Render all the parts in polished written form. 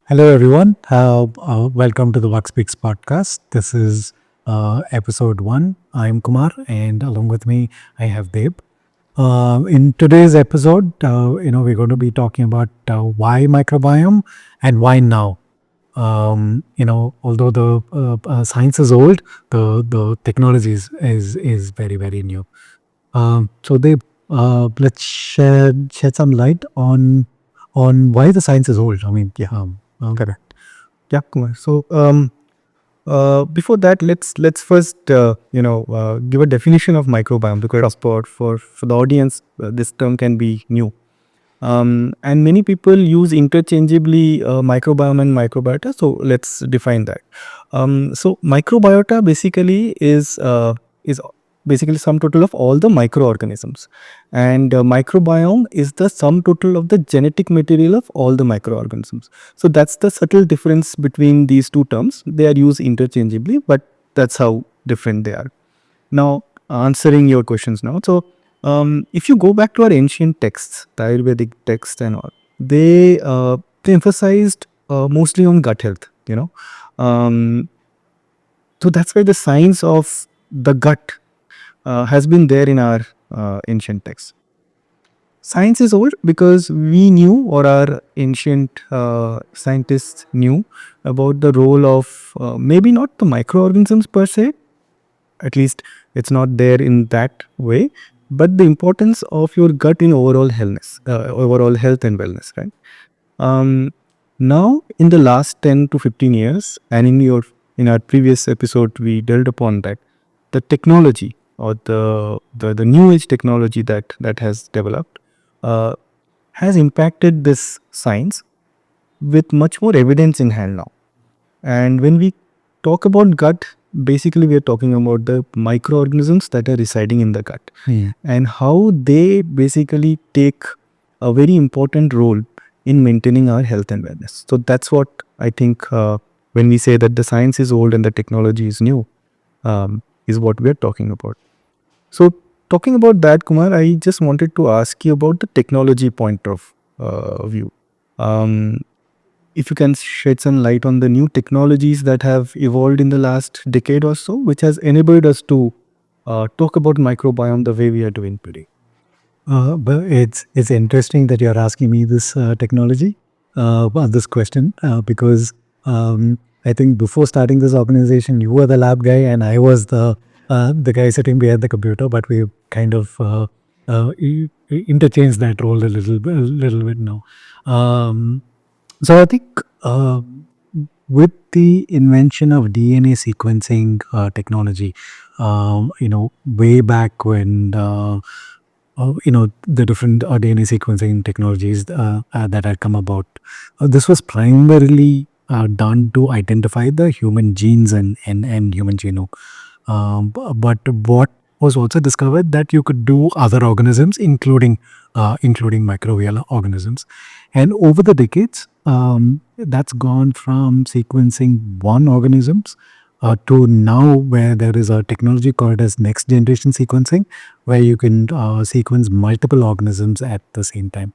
Hello, everyone. Welcome to the BugSpeaks podcast. This is episode 1. I'm Kumar, and along with me, I have Deb. In today's episode, we're going to be talking about why microbiome and why now. Although the science is old, the technology is very very new. So Deb, let's shed some light on why the science is old. I mean, yeah. Correct. Yeah, Kumar. Before that, let's first give a definition of microbiome because for the audience, this term can be new. And many people use interchangeably microbiome and microbiota. So let's define that. So microbiota is basically sum total of all the microorganisms, and microbiome is the sum total of the genetic material of all the microorganisms. So that's the subtle difference between these two terms. They are used interchangeably, but that's how different they are. Now, answering your questions now. So if you go back to our ancient texts, the Ayurvedic texts and all, they emphasized mostly on gut health. Um, so that's why the science of the gut has been there in our ancient texts. Science is old because we knew, or our ancient scientists knew, about the role of maybe not the microorganisms per se, at least it's not there in that way, but the importance of your gut in overall overall health and wellness, right? Now in the last 10 to 15 years, and in our previous episode we delved upon that, the technology, or the new age technology that has developed uh, has impacted this science with much more evidence in hand now. And when we talk about gut, basically we are talking about the microorganisms that are residing in the gut and how they basically take a very important role in maintaining our health and wellness. So that's what I think when we say that the science is old and the technology is new, is what we are talking about. So talking about that, Kumar, I just wanted to ask you about the technology point of view. Um, if you can shed some light on the new technologies that have evolved in the last decade or so, which has enabled us to talk about microbiome the way we are doing today. But it's interesting that you're asking me this this question, because I think before starting this organization, you were the lab guy and I was the guy sitting behind the computer. But we kind of interchanged that role a little bit now. So I think with the invention of DNA sequencing technology, way back when. The different DNA sequencing technologies that had come about. This was primarily done to identify the human genes and human genome. But what was also discovered that you could do other organisms, including microbial organisms. And over the decades, that's gone from sequencing one organisms to now where there is a technology called as next generation sequencing, where you can sequence multiple organisms at the same time.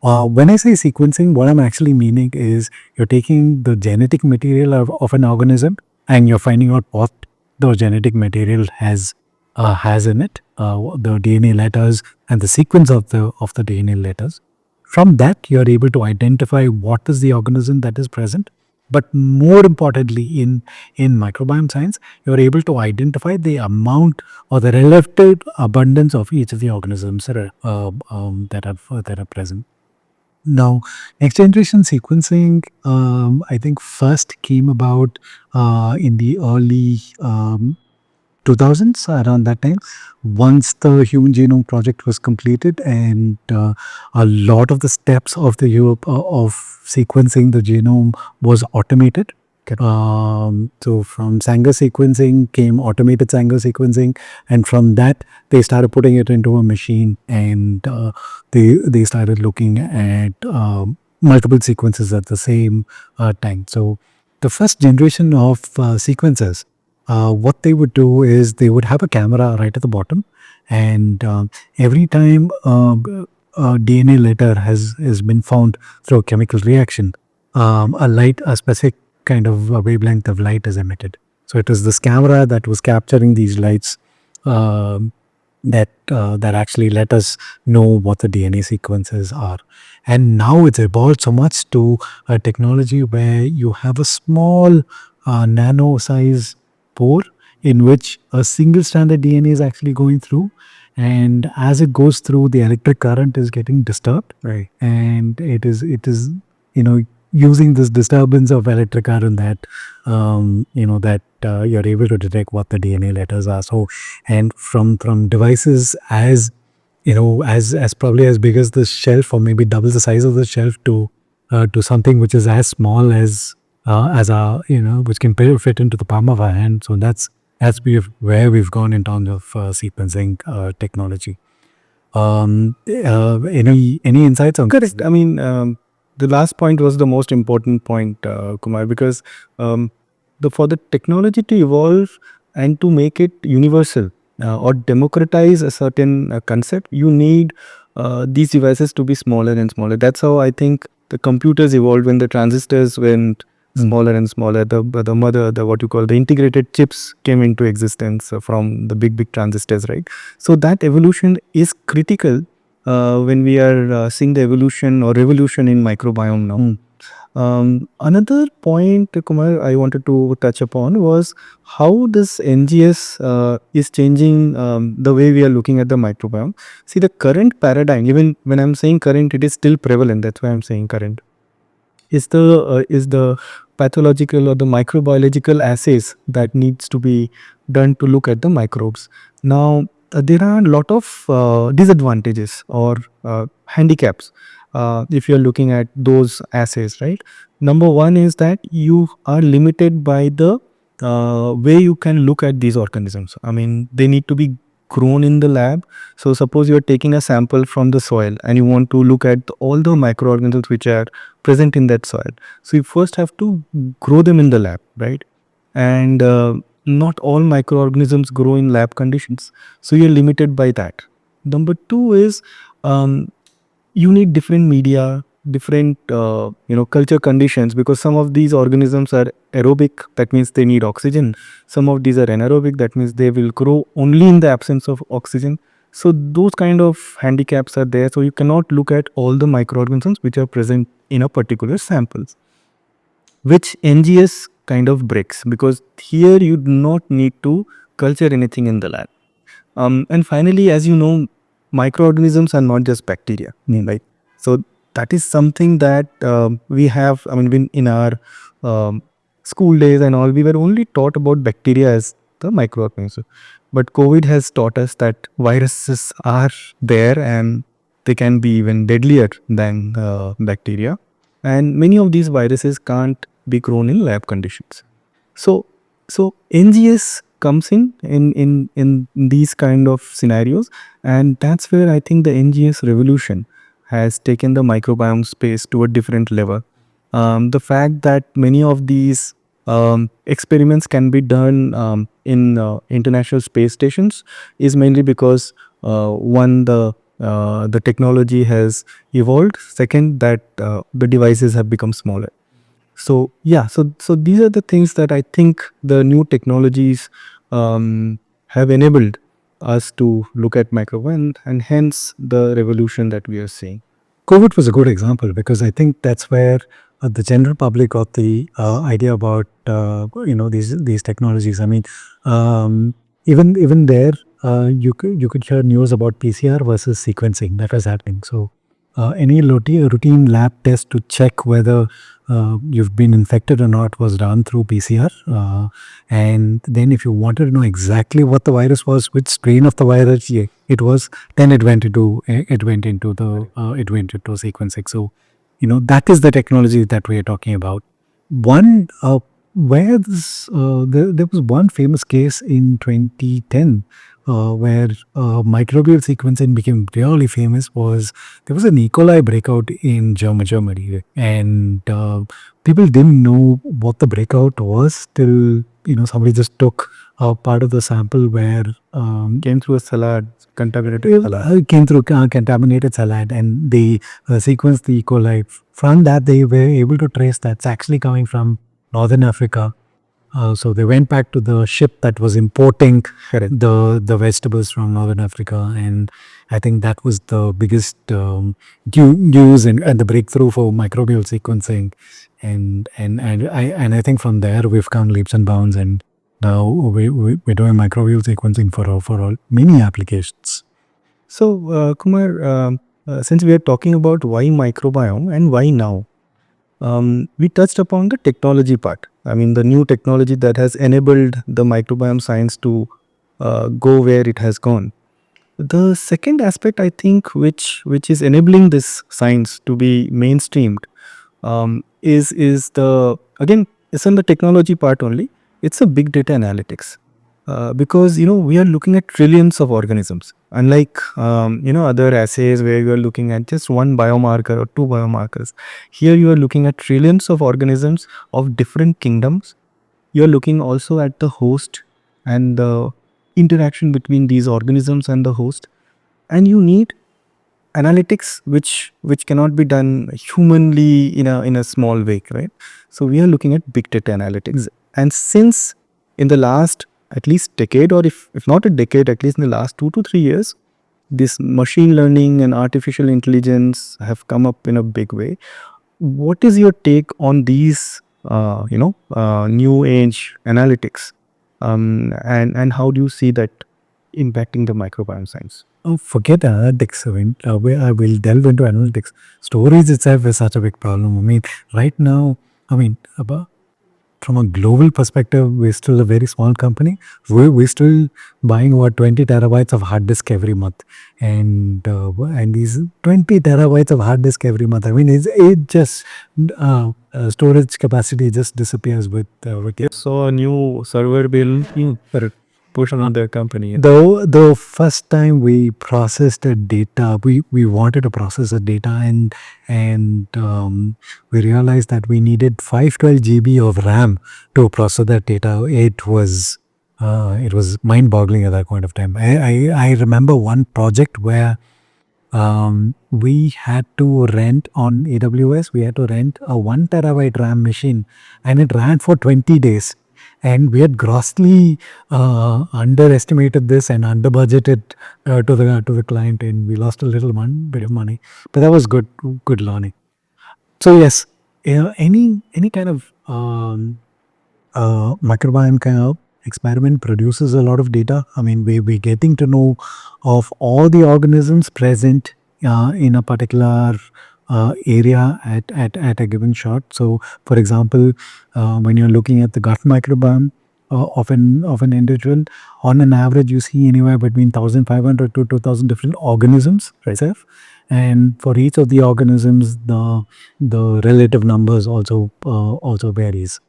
When I say sequencing, what I'm actually meaning is you're taking the genetic material of an organism and you're finding out what the genetic material has in it, the DNA letters and the sequence of the DNA letters. From that, you're able to identify what is the organism that is present. But more importantly, in microbiome science, you're able to identify the amount or the relative abundance of each of the organisms that are present. Now, next generation sequencing, I think first came about in the early 2000s, around that time, once the Human Genome Project was completed, and a lot of the steps of of sequencing the genome was automated. So from Sanger sequencing came automated Sanger sequencing, and from that they started putting it into a machine, and they started looking at multiple sequences at the same time. So the first generation of sequencers, what they would do is they would have a camera right at the bottom, and every time a DNA letter has been found through a chemical reaction, a specific kind of a wavelength of light is emitted. So it is this camera that was capturing these lights um, that actually let us know what the DNA sequences are. And now it's evolved so much to a technology where you have a small nano size pore in which a single stranded DNA is actually going through. And as it goes through, the electric current is getting disturbed, Right. and it is using this disturbance of electric current that you're able to detect what the DNA letters are. So, and from devices as probably as big as the shelf, or maybe double the size of the shelf, to something which is as small as our which can fit into the palm of our hand. So where we've gone in terms of sequencing technology. Any insights on this? Correct. I mean, the last point was the most important point, Kumar, because for the technology to evolve and to make it universal or democratize a certain concept, you need these devices to be smaller and smaller. That's how I think the computers evolved when the transistors went smaller and smaller. The what you call the integrated chips came into existence from the big transistors, right? So that evolution is critical when we are seeing the evolution or revolution in microbiome now. Another point, Kumar, I wanted to touch upon was how this NGS is changing the way we are looking at the microbiome. See, the current paradigm, even when I'm saying current, it is still prevalent. That's why I'm saying current. Is the pathological or the microbiological assays that needs to be done to look at the microbes. Now, there are a lot of disadvantages or handicaps if you're looking at those assays, right? Number one is that you are limited by the way you can look at these organisms. I mean, they need to be grown in the lab. So suppose you're taking a sample from the soil and you want to look at all the microorganisms which are present in that soil. So you first have to grow them in the lab, right? And not all microorganisms grow in lab conditions. So you're limited by that. Number two is um, you need different media, different culture conditions, because some of these organisms are aerobic, that means they need oxygen. Some of these are anaerobic, that means they will grow only in the absence of oxygen. So those kind of handicaps are there. So you cannot look at all the microorganisms which are present in a particular samples, which NGS kind of breaks, because here you do not need to culture anything in the lab. And finally, as you know, microorganisms are not just bacteria, right? So that is something that we have. I mean, in our um, school days and all, we were only taught about bacteria as the microorganism. But COVID has taught us that viruses are there and they can be even deadlier than bacteria. And many of these viruses can't be grown in lab conditions. So, so NGS comes in these kind of scenarios, and that's where I think the NGS revolution has taken the microbiome space to a different level. The fact that many of these experiments can be done in international space stations is mainly because one, the technology has evolved. Second, that the devices have become smaller. So yeah, so these are the things that I think the new technologies have enabled us to look at microbiome, and hence the revolution that we are seeing. COVID was a good example because I think that's where the general public got the idea about these technologies. I mean, even there, you could hear news about PCR versus sequencing that was happening. So any routine lab test to check whether you've been infected or not was done through PCR. And then if you wanted to know exactly what the virus was, which strain of the virus it was, then it went into sequencing. So that is the technology that we are talking about. One where there was one famous case in 2010 where microbial sequencing became really famous. Was there was an E. coli breakout in Germany, and people didn't know what the breakout was till somebody just took part of the sample where Came through a salad, contaminated salad. came through contaminated salad, and they sequenced the E. coli. From that, they were able to trace that's actually coming from Northern Africa. So they went back to the ship that was importing Correct. the vegetables from Northern Africa, and I think that was the biggest news and the breakthrough for microbial sequencing, and I think from there we've come leaps and bounds, and now we're doing microbial sequencing for all many applications. So, Kumar, since we are talking about why microbiome and why now, we touched upon the technology part. I mean, the new technology that has enabled the microbiome science to go where it has gone. The second aspect, I think, which is enabling this science to be mainstreamed, is the again it's on the technology part only. It's a big data analytics, because we are looking at trillions of organisms, unlike other assays where you are looking at just one biomarker or two biomarkers. Here you are looking at trillions of organisms of different kingdoms. You are looking also at the host and the interaction between these organisms and the host, and you need analytics which cannot be done humanly in a small way, right? So we are looking at big data analytics, and since in the last at least decade, or if not a decade, at least in the last 2 to 3 years, this machine learning and artificial intelligence have come up in a big way. What is your take on these new age analytics, and how do you see that impacting the microbiome science? Oh, forget analytics. I mean, I will delve into analytics. Storage itself is such a big problem. I mean, right now, I mean, from a global perspective, we're still a very small company. We're still buying about 20 terabytes of hard disk every month, and these 20 terabytes of hard disk every month. I mean, it just storage capacity just disappears with So a new server bill for push on the company. the first time we processed the data, we wanted to process the data, and we realized that we needed 512 GB of RAM to process that data. It was mind-boggling at that point of time. I remember one project where we had to rent on AWS. We had to rent a 1 terabyte RAM machine, and it ran for 20 days. And we had grossly underestimated this and under budgeted to the client, and we lost a little bit of money. But that was good learning. So yes, any kind of microbiome kind of experiment produces a lot of data. I mean, we're getting to know of all the organisms present in a particular area at a given shot. So, for example, when you're looking at the gut microbiome of an individual, on an average, you see anywhere between 1,500 to 2,000 different organisms, right, Seth? And for each of the organisms, the relative numbers also varies.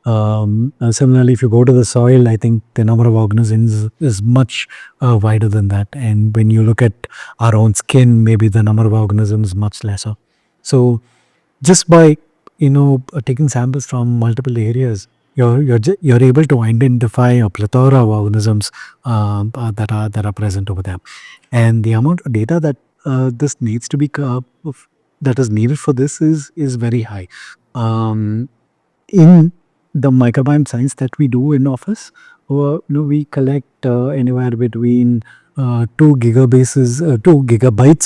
Similarly, if you go to the soil, I think the number of organisms is much wider than that. And when you look at our own skin, maybe the number of organisms is much lesser. So, just by taking samples from multiple areas, you're able to identify a plethora of organisms that are present over there, and the amount of data that this needs to be that is needed for this is very high. In the microbiome science that we do in office, we collect anywhere between 2 gigabytes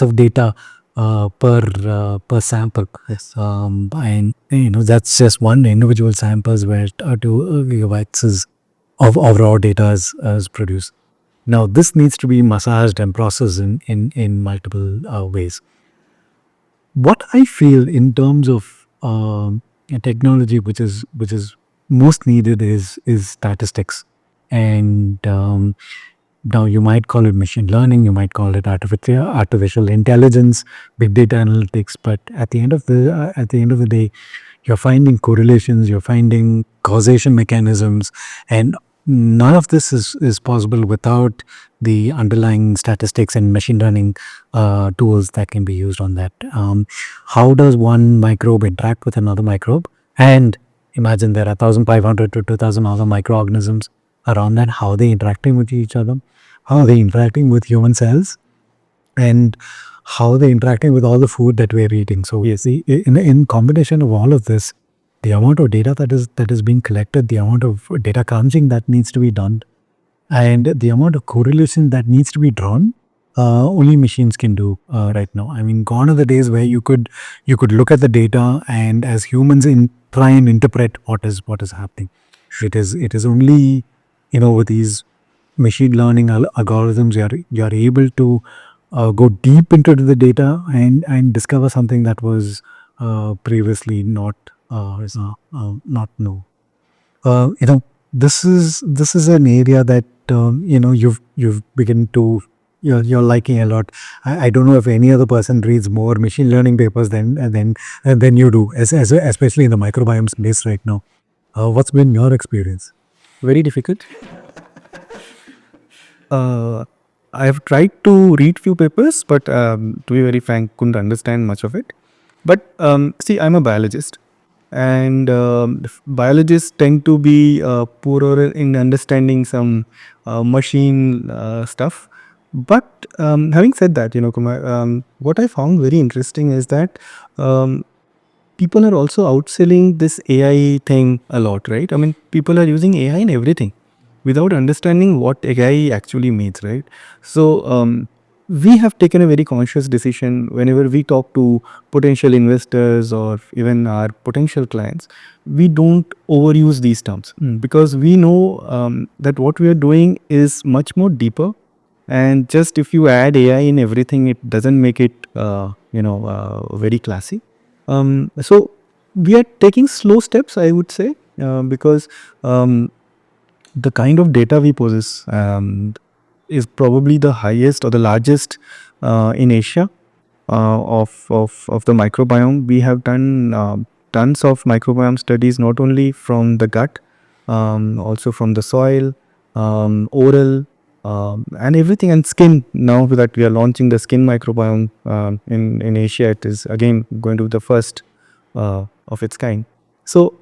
of data per sample. Yes, and that's just one individual samples where 2 gigabytes of raw data is produced. Now this needs to be massaged and processed in multiple ways. What I feel in terms of technology, which is most needed, is statistics, and now you might call it machine learning, you might call it artificial intelligence, big data analytics, but at the end of the day, you're finding correlations, you're finding causation mechanisms, and none of this is possible without the underlying statistics and machine learning tools that can be used on that. How does one microbe interact with another microbe? And imagine there are 1,500 to 2,000 other microorganisms. around that, how they interacting with each other, how they interacting with human cells, and how they're interacting with all the food that we're eating. So Yes. in combination of all of this, the amount of data that is being collected, the amount of data crunching that needs to be done, and the amount of correlation that needs to be drawn, only machines can do right now. I mean, gone are the days where you could look at the data and as humans try and interpret what is happening. It is only with these machine learning algorithms you are able to go deep into the data and discover something that was previously not known. uh, you know this is an area that you've begun to you're liking a lot. I don't know if any other person reads more machine learning papers than you do, especially in the microbiome space right now. What's been your experience? Very difficult. Uh, I have tried to read few papers, but to be very frank, couldn't understand much of it. But see, I'm a biologist, and biologists tend to be poorer in understanding some machine stuff. But having said that, Kumar, what I found very interesting is that um, people are also outselling this AI thing a lot, right? I mean, people are using AI in everything without understanding what AI actually means, right? So, we have taken a very conscious decision whenever we talk to potential investors or even our potential clients. We don't overuse these terms because we know that what we are doing is much more deeper. And just if you add AI in everything, it doesn't make it, very classy. So we are taking slow steps, I would say, because um, the kind of data we possess is probably the highest or the largest in Asia of the microbiome. We have done tons of microbiome studies, not only from the gut, also from the soil, oral, and everything, and skin. Now that we are launching the skin microbiome in Asia, it is again going to be the first of its kind. So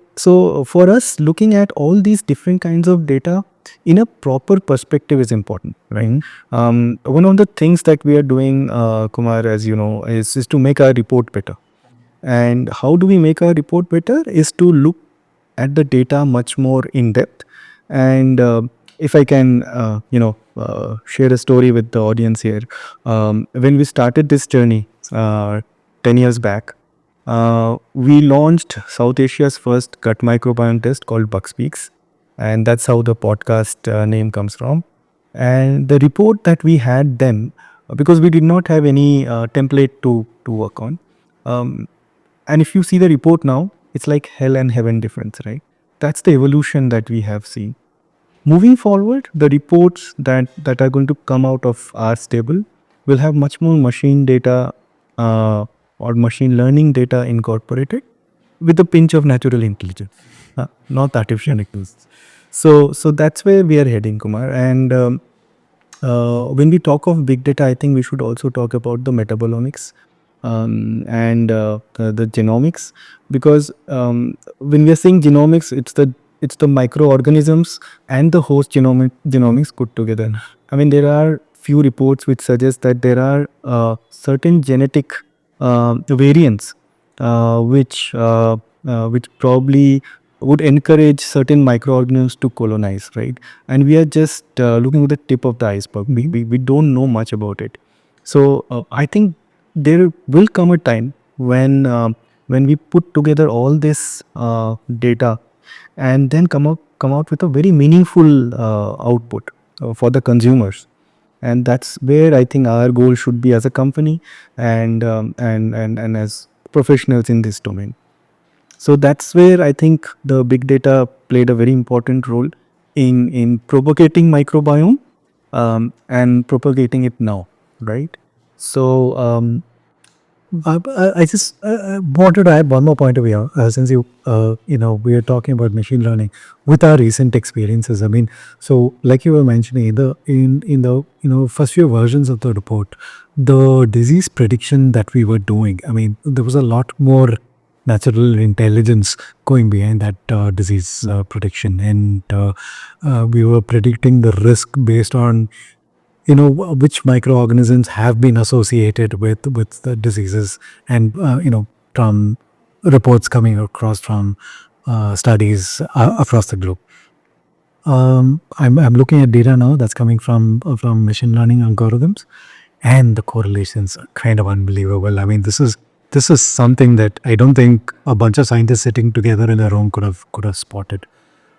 for us, looking at all these different kinds of data in a proper perspective is important, right? One of the things that we are doing, Kumar, as you know, is to make our report better. And how do we make our report better? Is to look at the data much more in depth. And if I can, share a story with the audience here. When we started this journey 10 years back, we launched South Asia's first gut microbiome test called BugSpeaks, and that's how the podcast name comes from. And the report that we had then, because we did not have any template to work on, um, and if you see the report now, it's like hell and heaven difference, right? That's the evolution that we have seen. Moving forward, the reports that are going to come out of our stable will have much more machine data or machine learning data incorporated with a pinch of natural intelligence, not artificial intelligence. So that's where we are heading, Kumar. And when we talk of big data, I think we should also talk about the metabolomics and the genomics, because when we are saying genomics, it's the microorganisms and the host genomics put together. I mean, there are few reports which suggest that there are certain genetic variants which probably would encourage certain microorganisms to colonize, right? And we are just looking at the tip of the iceberg. We don't know much about it. So I think there will come a time when we put together all this data and then come out with a very meaningful output for the consumers. And that's where I think our goal should be as a company and as professionals in this domain. So that's where I think the big data played a very important role in propagating microbiome and propagating it now, right? So I just wanted to add one more point over here, since we are talking about machine learning with our recent experiences. I mean, so like you were mentioning, in the first few versions of the report, the disease prediction that we were doing. I mean, there was a lot more natural intelligence going behind that disease prediction, and we were predicting the risk based on which microorganisms have been associated with the diseases, and from reports coming across from studies across the globe. I'm looking at data now that's coming from machine learning algorithms, and the correlations are kind of unbelievable. I mean, this is something that I don't think a bunch of scientists sitting together in a room could have spotted.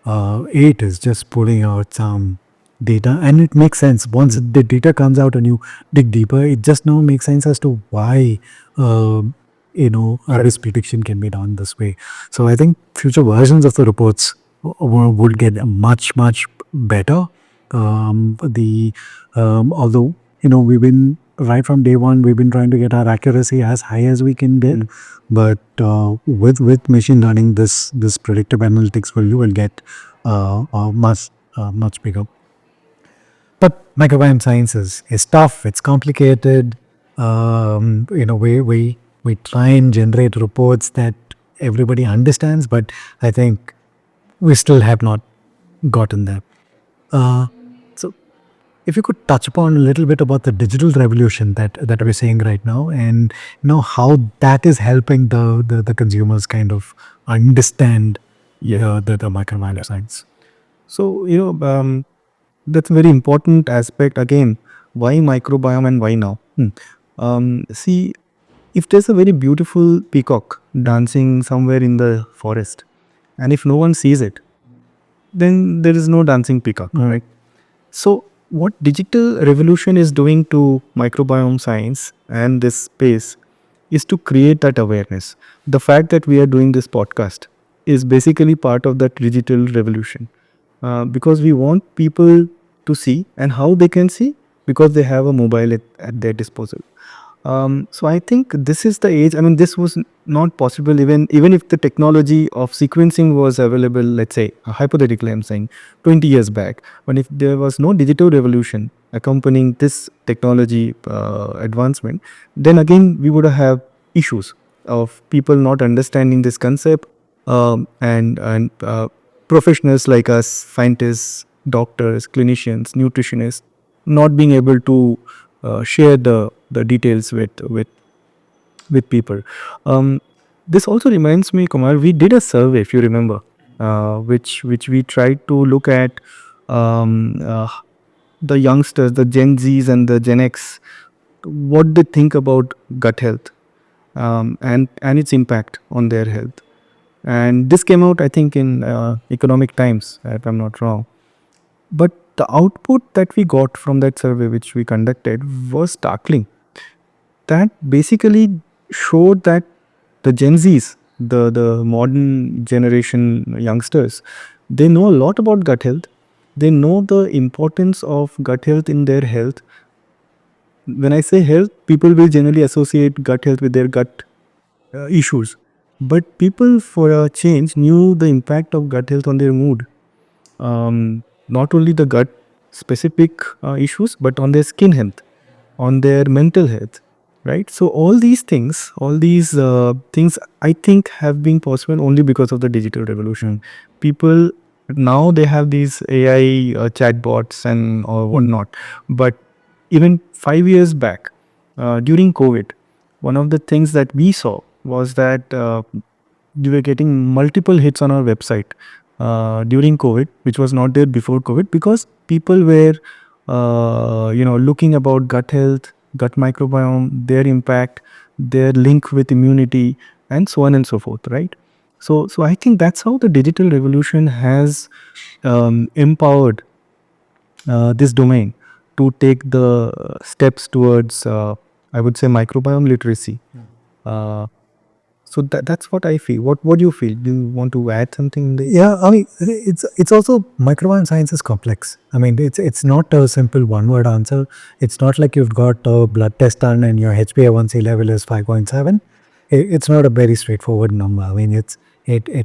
It is just pulling out some data, and it makes sense once the data comes out and you dig deeper. It just now makes sense as to why a risk prediction can be done this way. So I think future versions of the reports would get much better. The Although we've been right from day one, we've been trying to get our accuracy as high as we can get, but with machine learning, this predictive analytics will get much bigger. But microbiome science is tough. It's complicated. We try and generate reports that everybody understands, but I think we still have not gotten there. So, if you could touch upon a little bit about the digital revolution that we're seeing right now, and how that is helping the consumers kind of understand the microbiome science. So, that's a very important aspect. Again, why microbiome and why now? See, if there's a very beautiful peacock dancing somewhere in the forest, and if no one sees it, then there is no dancing peacock, right? So, what digital revolution is doing to microbiome science and this space is to create that awareness. The fact that we are doing this podcast is basically part of that digital revolution, because we want people to see, and how they can see, because they have a mobile at their disposal. So I think this is the age. I mean, this was not possible even if the technology of sequencing was available. Let's say, hypothetically, I'm saying 20 years back, but if there was no digital revolution accompanying this technology advancement, then again we would have issues of people not understanding this concept, and professionals like us, scientists, doctors, clinicians, nutritionists, not being able to share the details with people. This also reminds me, Kumar, we did a survey, if you remember, which we tried to look at um, uh, the youngsters, the Gen Zs and the Gen X, what they think about gut health, and its impact on their health. And this came out, I think, in Economic Times, if I'm not wrong. But the output that we got from that survey, which we conducted, was startling. That basically showed that the Gen Zs, the modern generation youngsters, they know a lot about gut health. They know the importance of gut health in their health. When I say health, people will generally associate gut health with their gut issues. But people, for a change, knew the impact of gut health on their mood. Not only the gut specific issues, but on their skin health, on their mental health, right? So all these things, I think, have been possible only because of the digital revolution. People now, they have these AI chatbots and or whatnot, but even 5 years back, during COVID, one of the things that we saw was that we were getting multiple hits on our website during COVID, which was not there before COVID, because people were, looking about gut health, gut microbiome, their impact, their link with immunity, and so on and so forth, right? So I think that's how the digital revolution has empowered this domain to take the steps towards, I would say, microbiome literacy. Uh, so that's what I feel. What do you feel? Do you want to add something in this? Yeah, I mean, it's also microbiome science is complex. I mean, it's not a simple one word answer. It's not like you've got a blood test done and your HbA1c level is 5.7. It's not a very straightforward number. I mean, it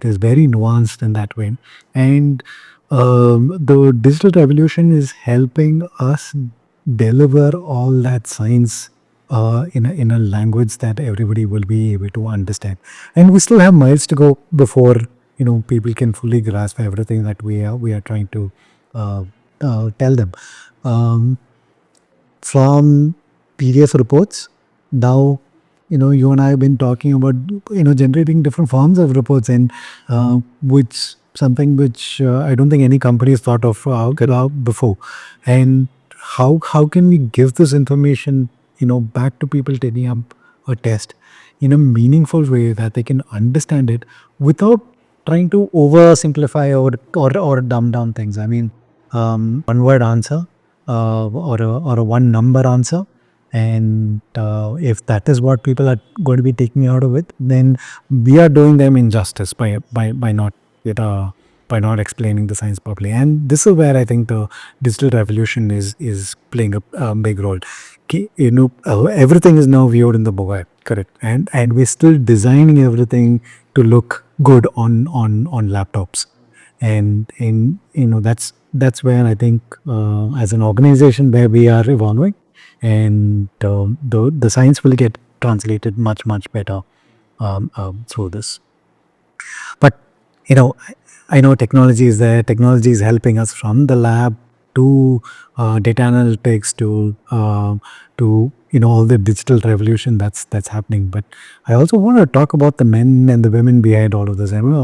is very nuanced in that way, and the digital revolution is helping us deliver all that science in a language that everybody will be able to understand. And we still have miles to go before people can fully grasp everything that we are trying to uh, tell them. Um, from PDF reports. Now, you and I have been talking about, generating different forms of reports, and which something which I don't think any company has thought of before. And how can we give this information, back to people taking up a test in a meaningful way that they can understand it without trying to oversimplify or dumb down things. I mean, one word answer, or a one number answer. And if that is what people are going to be taking out of it, then we are doing them injustice by not uh, by not explaining the science properly. And this is where I think the digital revolution is playing a big role. Everything is now viewed in the mobile, correct? And we're still designing everything to look good on laptops. And in that's where I think, as an organization, where we are evolving, and the science will get translated much better through this. But you know I know technology is there. Technology is helping us from the lab to data analytics to all the digital revolution that's happening. But I also want to talk about the men and the women behind all of this. I mean,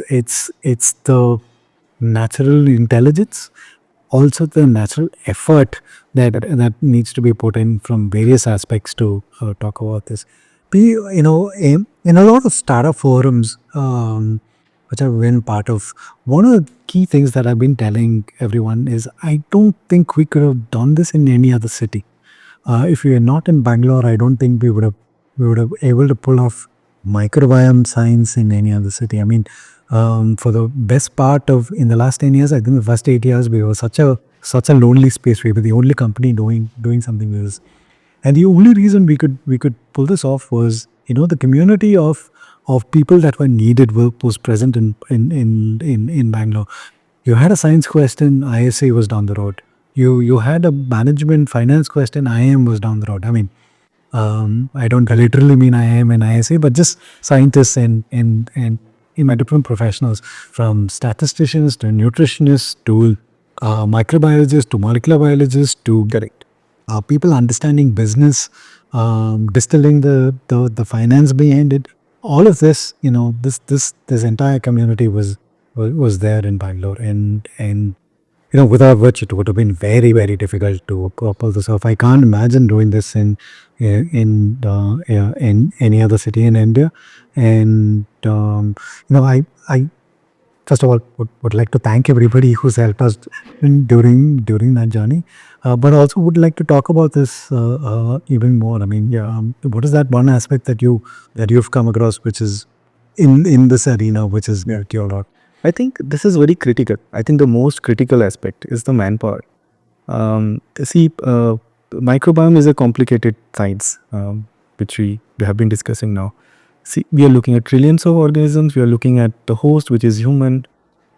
it's the natural intelligence, also the natural effort that needs to be put in from various aspects to talk about this. In a lot of startup forums, which I've been part of, one of the key things that I've been telling everyone is, I don't think we could have done this in any other city. If we are not in Bangalore, I don't think we would have able to pull off microbiome science in any other city. I mean, for the best part of in the last 10 years, I think the first 8 years we were such a lonely space. We were the only company doing something with this, and the only reason we could pull this off was, the community of people that were needed was present in Bangalore. You had a science question, ISA was down the road. You had a management finance question, IIM was down the road. I mean, I don't literally mean IIM and ISA, but just scientists and my different professionals, from statisticians to nutritionists to microbiologists to molecular biologists to Correct. people understanding business, distilling the finance behind it. All of this, this entire community was there in Bangalore, and without which it would have been very difficult to pull this off. I can't imagine doing this in any other city in India. And I first of all would like to thank everybody who's helped us during that journey, but also would like to talk about this even more. I mean, yeah, what is that one aspect that you've come across, which is in this arena, which is helped you a lot? I think this is very critical. I think the most critical aspect is the manpower. See, microbiome is a complicated science, which we have been discussing now. See, we are looking at trillions of organisms. We are looking at the host, which is human.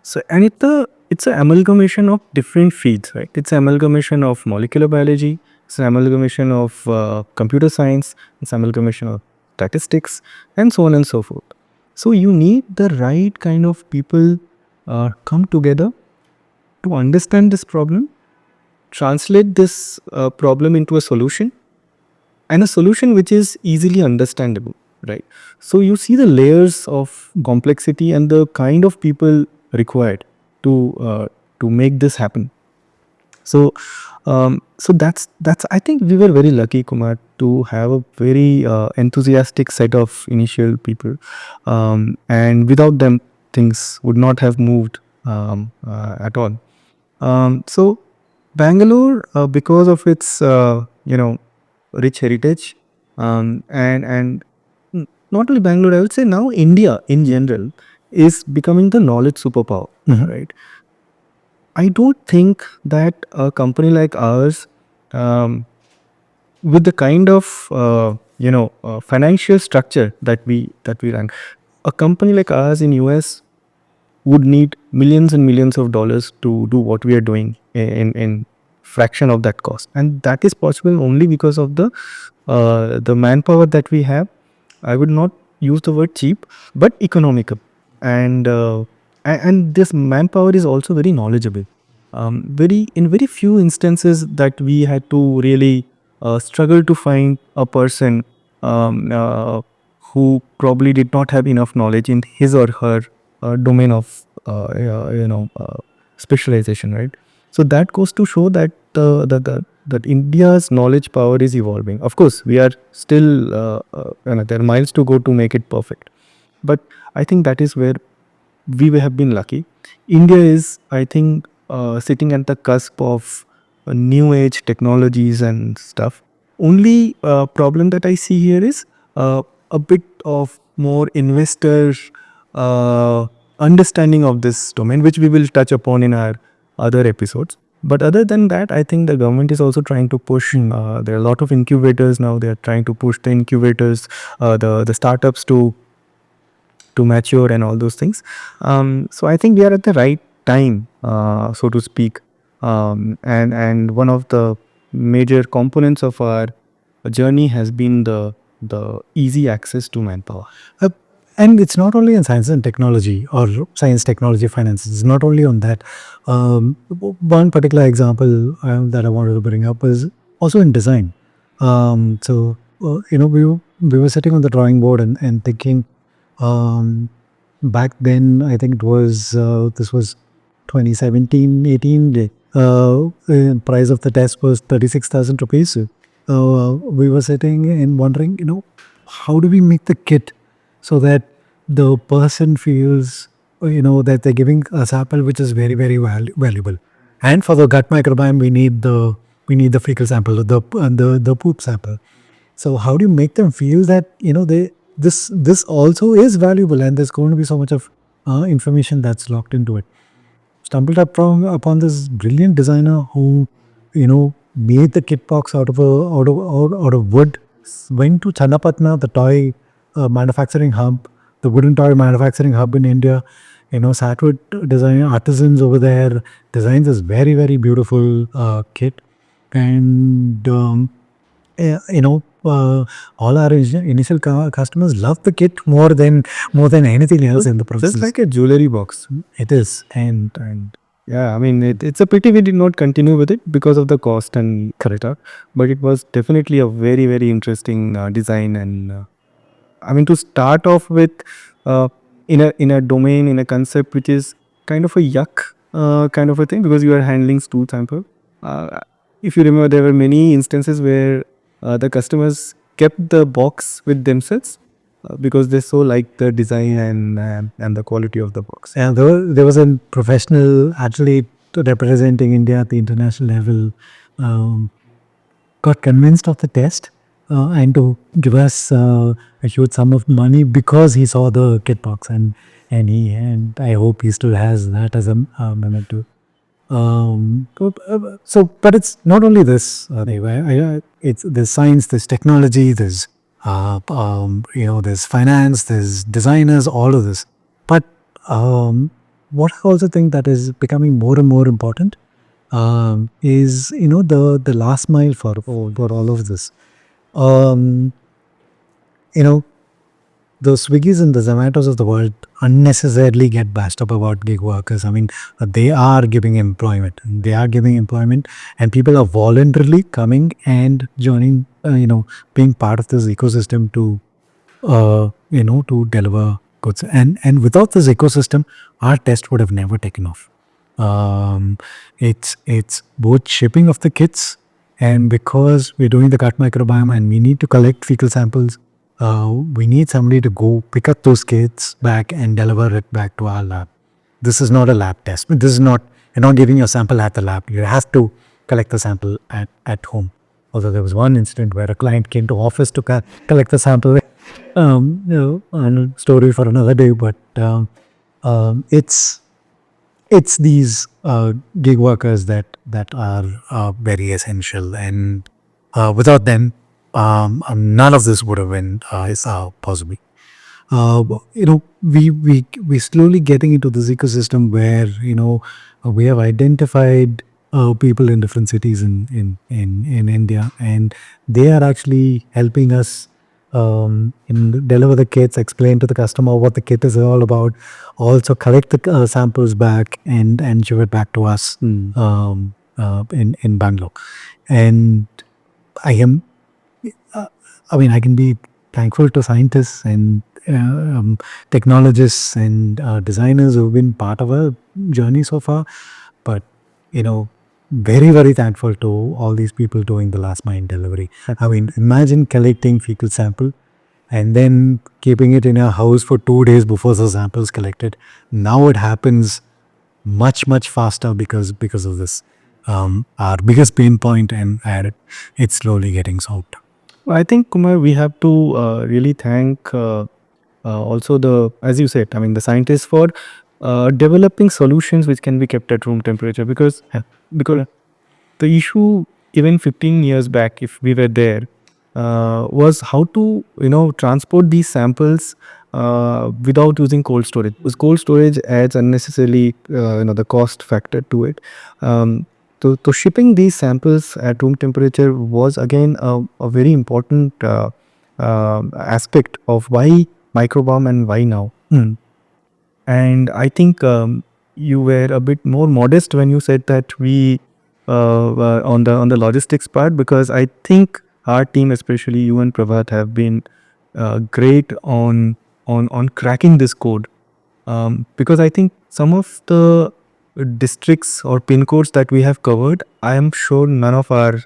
So, and it's an amalgamation of different fields, right? It's an amalgamation of molecular biology. It's an amalgamation of computer science. It's an amalgamation of statistics, and so on and so forth. So, you need the right kind of people come together to understand this problem, translate this problem into a solution, and a solution which is easily understandable, right? So you see the layers of complexity and the kind of people required to make this happen. So so that's I think we were very lucky, Kumar, to have a very enthusiastic set of initial people, and without them things would not have moved at all. So Bangalore, because of its rich heritage, and not only Bangalore, I would say now India in general is becoming the knowledge superpower, right? I don't think that a company like ours, with the kind of financial structure that we run, a company like ours in US would need millions and millions of dollars to do what we are doing in fraction of that cost, and that is possible only because of the manpower that we have. I would not use the word cheap, but economical, and and this manpower is also very knowledgeable. Very in very few instances that we had to really struggle to find a person um, uh, who probably did not have enough knowledge in his or her domain of specialization, right? So that goes to show that that India's knowledge power is evolving. Of course, we are still there are miles to go to make it perfect, but I think that is where we have been lucky. India is, I think, sitting at the cusp of new age technologies and stuff. Only problem that I see here is a bit of more investor uh, understanding of this domain, which we will touch upon in our other episodes. But other than that, I think the government is also trying to push. There are a lot of incubators now. They are trying to push the incubators, the startups to mature and all those things. So I think we are at the right time, so to speak. And one of the major components of our journey has been the easy access to manpower. Uh, and it's not only in science and technology or science, technology, finance. It's not only on that. One particular example that I wanted to bring up is also in design. We were sitting on the drawing board and thinking. Back then, I think it was this was 2017, 18. Price of the test was 36,000 rupees. We were sitting and wondering, how do we make the kit so that the person feels, that they're giving a sample which is very, very valuable. And for the gut microbiome, we need the fecal sample, the poop sample. So how do you make them feel that this also is valuable, and there's going to be so much of information that's locked into it. Stumbled upon this brilliant designer who made the kit box out of wood. Went to Channapatna, the toy manufacturing hub, the wooden toy manufacturing hub in India. Sat with design artisans over there, designed this very, very beautiful kit, and all our initial customers love the kit more than anything else in the process. Just like a jewelry box. It is, and Yeah, I mean, it's a pity we did not continue with it because of the cost and correct. but it was definitely a very, very interesting design. And I mean, to start off with, in a domain, in a concept which is kind of a yuck kind of a thing, because you are handling stool sample. If you remember, there were many instances where the customers kept the box with themselves because they so liked the design and the quality of the box. And there was a professional athlete representing India at the international level, got convinced of the test and to give us a huge sum of money because he saw the kit box, and I hope he still has that as a memento. But it's not only this. It's there's science, there's technology, there's finance, there's designers, all of this. But what I also think that is becoming more and more important is the last mile for all of this. Um, you know, the Swiggies and the Zomatos of the world unnecessarily get bashed up about gig workers. I mean, they are giving employment. They are giving employment, and people are voluntarily coming and joining. Being part of this ecosystem to deliver goods. And without this ecosystem, our test would have never taken off. It's both shipping of the kits, and because we're doing the gut microbiome and we need to collect fecal samples, we need somebody to go pick up those kits back and deliver it back to our lab. This is not a lab test. This is not, you're not giving your sample at the lab. You have to collect the sample at home. Although there was one incident where a client came to office to collect the sample. A story for another day, but it's these gig workers that are very essential, and without them, none of this would have been is possible. We slowly getting into this ecosystem where we have identified people in different cities in India, and they are actually helping us deliver the kits, explain to the customer what the kit is all about, also collect the samples back and ship it back to us in Bangalore. And I am, I mean, I can be thankful to scientists and technologists and designers who've been part of our journey so far. But, very, very thankful to all these people doing the last mile delivery. I mean, imagine collecting fecal sample and then keeping it in a house for 2 days before the sample is collected. Now it happens much, much faster because of this. Our biggest pain point, and it's slowly getting solved. I think, Kumar, we have to really thank also as you said, I mean, the scientists for developing solutions which can be kept at room temperature, because the issue even 15 years back, if we were there, was how to transport these samples without using cold storage, because cold storage adds unnecessarily the cost factor to it. So shipping these samples at room temperature was again a very important aspect of why microbiome and why now. And I think you were a bit more modest when you said that we were on the logistics part, because I think our team, especially you and Prabhat, have been great on cracking this code. Because I think some of the districts or pin codes that we have covered, I am sure none of our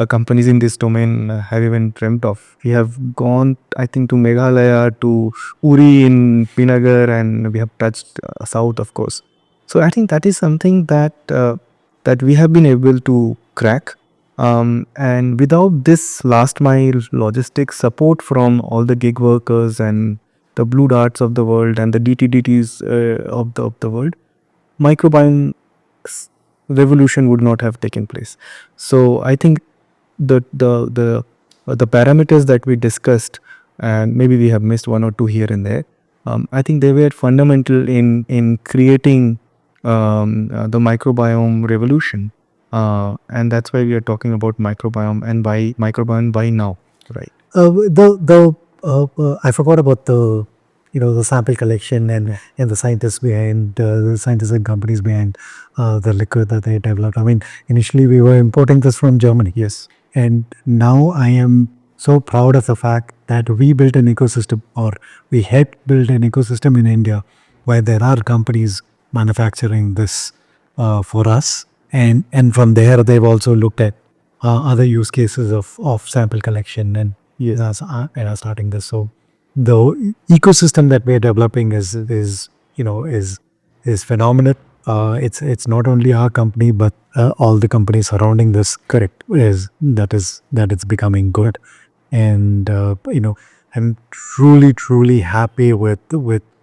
companies in this domain have even dreamt of. We have gone, I think, to Meghalaya, to Uri in Pinagar, and we have touched south, of course. So I think that is something that we have been able to crack. And without this last mile logistics support from all the gig workers and the Blue Darts of the world and the DTDTs of the world, microbiome revolution would not have taken place. So I think the parameters that we discussed, and maybe we have missed one or two here and there, I think they were fundamental in creating the microbiome revolution, and that's why we are talking about microbiome and why now, right? I forgot about the sample collection and the scientists behind the scientists and companies behind the liquid that they developed. I mean, initially we were importing this from Germany. Yes. And now I am so proud of the fact that we built an ecosystem, or we helped build an ecosystem in India where there are companies manufacturing this for us. And from there, they've also looked at other use cases of sample collection and are starting this. So the ecosystem that we're developing is phenomenal. It's not only our company, but all the companies surrounding this. Correct. Is that it's becoming good, and I'm truly happy with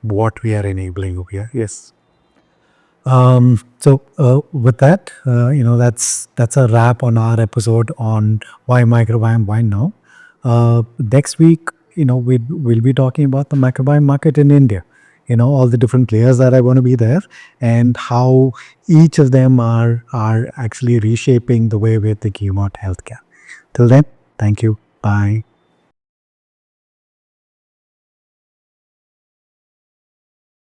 what we are enabling over here. Yes. So with that, that's a wrap on our episode on why microbiome, why now. Next week, we'll be talking about the microbiome market in India. All the different players that are going to be there, and how each of them are actually reshaping the way we're thinking about healthcare. Till then, thank you. Bye.